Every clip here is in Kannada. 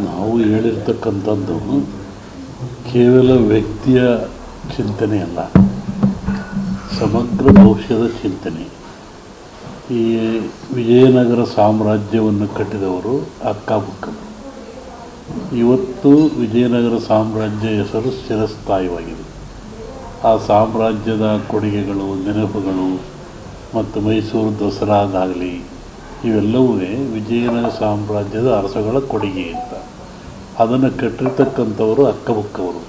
ನಾವು ಹೇಳಿರ್ತಕ್ಕಂಥದ್ದು ಕೇವಲ ವ್ಯಕ್ತಿಯ ಚಿಂತನೆ ಅಲ್ಲ, ಸಮಗ್ರ ಭವಿಷ್ಯದ ಚಿಂತನೆ. ಈ ವಿಜಯನಗರ ಸಾಮ್ರಾಜ್ಯವನ್ನು ಕಟ್ಟಿದವರು ಅಕ್ಕಬುಕ್ಕರು. ಇವತ್ತು ವಿಜಯನಗರ ಸಾಮ್ರಾಜ್ಯ ಹೆಸರು ಚಿರಸ್ಥಾಯಿಯಾಗಿದೆ. ಆ ಸಾಮ್ರಾಜ್ಯದ ಕೊಡುಗೆಗಳು, ನೆನಪುಗಳು ಮತ್ತು ಮೈಸೂರು ದಸರಾದಾಗಲಿ ಇವೆಲ್ಲವೂ ವಿಜಯನಗರ ಸಾಮ್ರಾಜ್ಯದ ಅರಸುಗಳ ಕೊಡುಗೆ ಅಂತ. ಅದನ್ನು ಕಟ್ಟಿರ್ತಕ್ಕಂಥವರು ಅಕ್ಕಬುಕ್ಕವರು.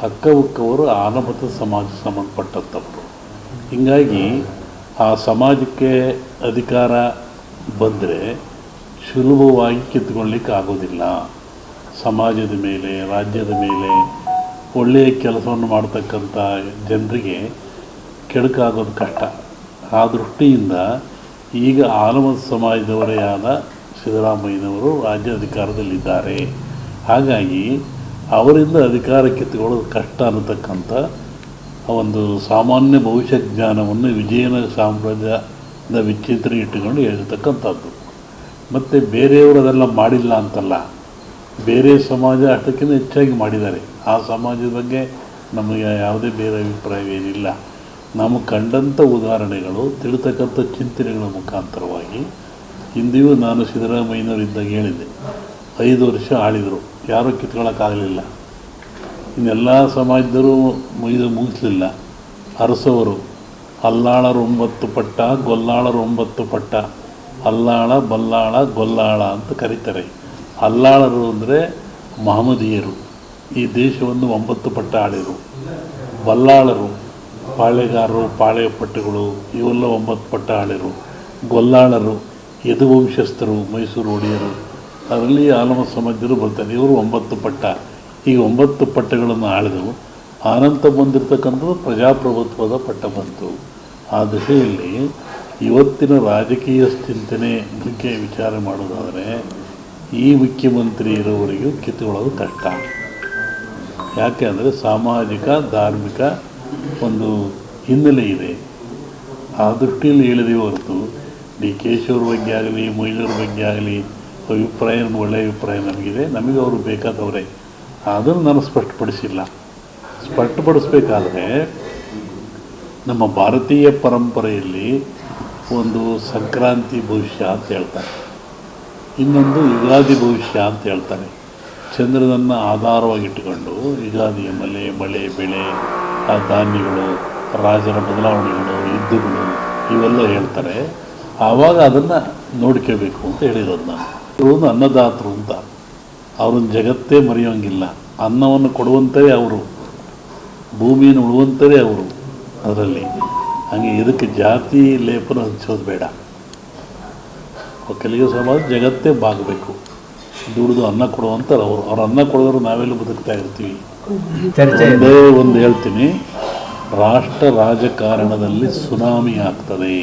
ಅಕ್ಕಬುಕ್ಕವರು ಆನಮತ ಸಮಾಜ ಸಂಬಂಧಪಟ್ಟಂಥವರು. ಹೀಗಾಗಿ ಆ ಸಮಾಜಕ್ಕೆ ಅಧಿಕಾರ ಬಂದರೆ ಸುಲಭವಾಗಿ ಕಿತ್ಕೊಳ್ಳಿಕ್ಕೆ ಆಗೋದಿಲ್ಲ. ಸಮಾಜದ ಮೇಲೆ, ರಾಜ್ಯದ ಮೇಲೆ ಒಳ್ಳೆಯ ಕೆಲಸವನ್ನು ಮಾಡ್ತಕ್ಕಂಥ ಜನರಿಗೆ ಕೆಡುಕಾಗೋದು ಕಷ್ಟ. ಆ ದೃಷ್ಟಿಯಿಂದ ಈಗ ಆಲಮತ ಸಮಾಜದವರೇ ಆದ ಸಿದ್ದರಾಮಯ್ಯನವರು ರಾಜ್ಯ ಅಧಿಕಾರದಲ್ಲಿದ್ದಾರೆ. ಹಾಗಾಗಿ ಅವರಿಂದ ಅಧಿಕಾರ ಕಿತ್ತುಕೊಳ್ಳೋದು ಕಷ್ಟ ಅನ್ನತಕ್ಕಂಥ ಒಂದು ಸಾಮಾನ್ಯ ಭವಿಷ್ಯ ಜ್ಞಾನವನ್ನು ವಿಜಯನಗರ ಸಾಮ್ರಾಜ್ಯದ ವಿಚಿತ್ರ ಇಟ್ಟುಕೊಂಡು ಹೇಳಿರ್ತಕ್ಕಂಥದ್ದು. ಮತ್ತು ಬೇರೆಯವರು ಅದೆಲ್ಲ ಮಾಡಿಲ್ಲ ಅಂತಲ್ಲ, ಬೇರೆ ಸಮಾಜ ಅಷ್ಟಕ್ಕಿಂತ ಹೆಚ್ಚಾಗಿ ಮಾಡಿದ್ದಾರೆ. ಆ ಸಮಾಜದ ಬಗ್ಗೆ ನಮಗೆ ಯಾವುದೇ ಬೇರೆ ಅಭಿಪ್ರಾಯವೇನಿಲ್ಲ. ನಮಗೆ ಕಂಡಂಥ ಉದಾಹರಣೆಗಳು, ತಿಳ್ತಕ್ಕಂಥ ಚಿಂತನೆಗಳ ಮುಖಾಂತರವಾಗಿ ಹಿಂದೆಯೂ ನಾನು ಸಿದ್ದರಾಮಯ್ಯನವರಿದ್ದಾಗ ಹೇಳಿದ್ದೆ, 5 ವರ್ಷ ಆಳಿದರು, ಯಾರೂ ಕಿತ್ಕೊಳ್ಳೋಕ್ಕಾಗಲಿಲ್ಲ. ಇನ್ನೆಲ್ಲ ಸಮಾಜದವರು ಮುಗಿಸಲಿಲ್ಲ. ಅರಸವರು ಅಲ್ಲಾಳರು 9 ಪಟ್ಟ, ಗೊಲ್ಲಾಳರು 9 ಪಟ್ಟ, ಅಲ್ಲಾಳ, ಬಲ್ಲಾಳ, ಗೊಲ್ಲಾಳ ಅಂತ ಕರೀತಾರೆ. ಅಲ್ಲಾಳರು ಅಂದರೆ ಮಹಮ್ಮದೀಯರು, ಈ ದೇಶವನ್ನು 9 ಪಟ್ಟ ಆಳಿದರು. ಬಲ್ಲಾಳರು ಪಾಳೆಗಾರರು, ಪಾಳೆಯಪಟ್ಟುಗಳು ಇವೆಲ್ಲ 9 ಪಟ್ಟ ಆಳಿದರು. ಗೊಲ್ಲಾಳರು ಯದುವಂಶಸ್ಥರು, ಮೈಸೂರು ಒಡೆಯರು, ಅದರಲ್ಲಿ ಆಲಮತ ಸಮಾಜರು ಬರ್ತಾರೆ. ಇವರು 9 ಪಟ್ಟ. ಈಗ 9 ಪಟ್ಟಗಳನ್ನು ಆಳಿದವು. ಆನಂತರ ಬಂದಿರತಕ್ಕಂಥದ್ದು ಪ್ರಜಾಪ್ರಭುತ್ವದ ಪಟ್ಟ ಬಂತು. ಆ ದಿಶೆಯಲ್ಲಿ ಇವತ್ತಿನ ರಾಜಕೀಯ ಚಿಂತನೆ ಬಗ್ಗೆ ವಿಚಾರ ಮಾಡೋದಾದರೆ ಈ ಮುಖ್ಯಮಂತ್ರಿ ಇರೋವರೆಗೂ ಕಿತ್ತುಕೊಳ್ಳೋದು ಕಷ್ಟ. ಯಾಕೆ ಅಂದರೆ ಸಾಮಾಜಿಕ, ಧಾರ್ಮಿಕ ಒಂದು ಹಿನ್ನೆಲೆ ಇದೆ. ಆ ದೃಷ್ಟಿಯಲ್ಲಿ ಹೇಳಿದೀವಿ ಹೊರತು ಡಿ ಕೆ ಶಿವರ ಬಗ್ಗೆ ಆಗಲಿ, ಮೊಯ್ಲೂರ ಬಗ್ಗೆ ಆಗಲಿ ಅಭಿಪ್ರಾಯ ಒಳ್ಳೆಯ ಅಭಿಪ್ರಾಯ ನಮಗಿದೆ. ನಮಗೆ ಅವರು ಬೇಕಾದವರೇ. ಅದನ್ನು ನಾನು ಸ್ಪಷ್ಟಪಡಿಸಿಲ್ಲ. ಸ್ಪಷ್ಟಪಡಿಸ್ಬೇಕಾದ್ರೆ ನಮ್ಮ ಭಾರತೀಯ ಪರಂಪರೆಯಲ್ಲಿ ಒಂದು ಸಂಕ್ರಾಂತಿ ಭವಿಷ್ಯ ಅಂತ ಹೇಳ್ತಾರೆ, ಇನ್ನೊಂದು ಯುಗಾದಿ ಭವಿಷ್ಯ ಅಂತ ಹೇಳ್ತಾರೆ. ಚಂದ್ರನನ್ನು ಆಧಾರವಾಗಿಟ್ಟುಕೊಂಡು ಯುಗಾದಿಯ ಮಳೆ, ಬೆಳೆ, ಆ ಧಾನ್ಯಗಳು, ರಾಜರ ಬದಲಾವಣೆಗಳು, ಯುದ್ಧಗಳು ಇವೆಲ್ಲ ಹೇಳ್ತಾರೆ. ಆವಾಗ ಅದನ್ನು ನೋಡ್ಕೋಬೇಕು ಅಂತ ಹೇಳಿರೋದು ನಾನು. ಇವರು ಅನ್ನದಾತರು ಅಂತ, ಅವ್ರನ್ನ ಜಗತ್ತೇ ಮರೆಯೋಂಗಿಲ್ಲ. ಅನ್ನವನ್ನು ಕೊಡುವಂಥವೇ ಅವರು, ಭೂಮಿಯನ್ನು ಉಳುವಂಥವೇ ಅವರು. ಅದರಲ್ಲಿ ಹಾಗೆ ಇದಕ್ಕೆ ಜಾತಿ ಲೇಪನ ಹಂಚೋದು ಬೇಡ. ಒಕ್ಕಲಿಗ ಸಮಾಜ ಜಗತ್ತೇ ಬಾಗಬೇಕು, ದುಡಿದು ಅನ್ನ ಕೊಡುವಂಥವ್ರು ಅವರು. ಅವ್ರು ಅನ್ನ ಕೊಡೋರು ನಾವೆಲ್ಲ ಬದುಕ್ತಾ ಇರ್ತೀವಿ. ಒಂದೇ ಒಂದು ಹೇಳ್ತೀನಿ, ರಾಷ್ಟ್ರ ರಾಜಕಾರಣದಲ್ಲಿ ಸುನಾಮಿ ಆಗ್ತದೆ.